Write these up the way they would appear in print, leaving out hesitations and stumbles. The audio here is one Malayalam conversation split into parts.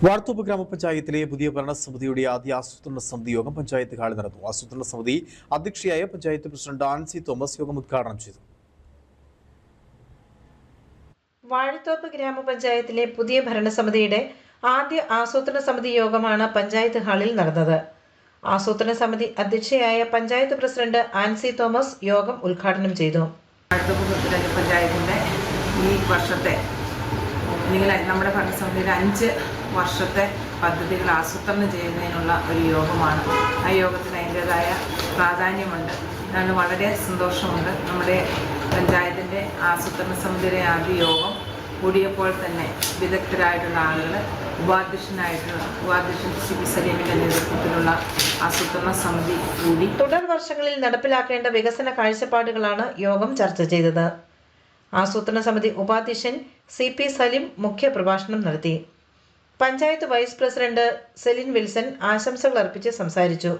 വാഴത്തോപ്പ് ഗ്രാമപഞ്ചായത്തിലെ പുതിയ ഭരണസമിതിയുടെ ആദ്യ ആസൂത്രണ സമിതി യോഗം പഞ്ചായത്ത് ഹാളിൽ നടന്നു. ആസൂത്രണ സമിതി അധ്യക്ഷയായ പഞ്ചായത്ത് പ്രസിഡന്റ് ആൻസി തോമസ് യോഗം ഉദ്ഘാടനം ചെയ്തു. വാഴത്തോപ്പ് ഗ്രാമപഞ്ചായത്തിലെ പുതിയ ഭരണസമിതിയുടെ ആദ്യ ആസൂത്രണ സമിതി യോഗമാണ് പഞ്ചായത്ത് ഹാളിൽ നടന്നത്. ആസൂത്രണ സമിതി അധ്യക്ഷയായ പഞ്ചായത്ത് പ്രസിഡന്റ് ആൻസി തോമസ് യോഗം ഉദ്ഘാടനം ചെയ്തു. വാഴത്തോപ്പ് പഞ്ചായത്തിന്റെ ഈ വർഷത്തെ നമ്മുടെ ഭരണസമിതിയുടെ 5 വർഷത്തെ പദ്ധതികൾ ആസൂത്രണം ചെയ്യുന്നതിനുള്ള ഒരു യോഗമാണ്. ആ യോഗത്തിന് അതിൻ്റേതായ പ്രാധാന്യമുണ്ട്. അതിന് വളരെ സന്തോഷമുണ്ട്. നമ്മുടെ പഞ്ചായത്തിൻ്റെ ആസൂത്രണ സമിതിയുടെ ആദ്യ യോഗം കൂടിയപ്പോൾ തന്നെ വിദഗ്ധരായിട്ടുള്ള ആളുകൾ ഉപാധ്യക്ഷൻ CP സലീമിൻ്റെ നേതൃത്വത്തിലുള്ള ആസൂത്രണ സമിതി കൂടി തുടർ വർഷങ്ങളിൽ നടപ്പിലാക്കേണ്ട വികസന കാഴ്ചപ്പാടുകളാണ് യോഗം ചർച്ച ചെയ്തത്. ആസൂത്രണ സമിതി ഉപാധ്യക്ഷൻ CP സലീം മുഖ്യ പ്രഭാഷണം നടത്തി. പഞ്ചായത്ത് വൈസ് പ്രസിഡന്റ് സെലിൻ വിൽസൺ ആശംസകൾ അർപ്പിച്ച് സംസാരിച്ചു.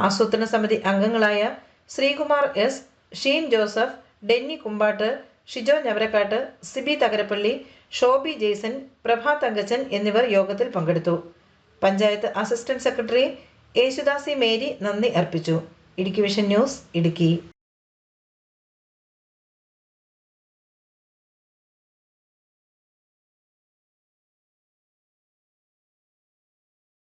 ആസൂത്രണ സമിതി അംഗങ്ങളായ ശ്രീകുമാർ S, ഷീൻ ജോസഫ്, ഡെന്നി കുമ്പാട്ട്, ഷിജോ ഞവരക്കാട്ട്, സിബി തകരപ്പള്ളി, ഷോബി ജെയ്സൺ, പ്രഭാ തങ്കച്ചൻ എന്നിവർ യോഗത്തിൽ പങ്കെടുത്തു. പഞ്ചായത്ത് അസിസ്റ്റന്റ് സെക്രട്ടറി യേശുദാസി മേരി നന്ദി അർപ്പിച്ചു. Idukki vision news, Idukki.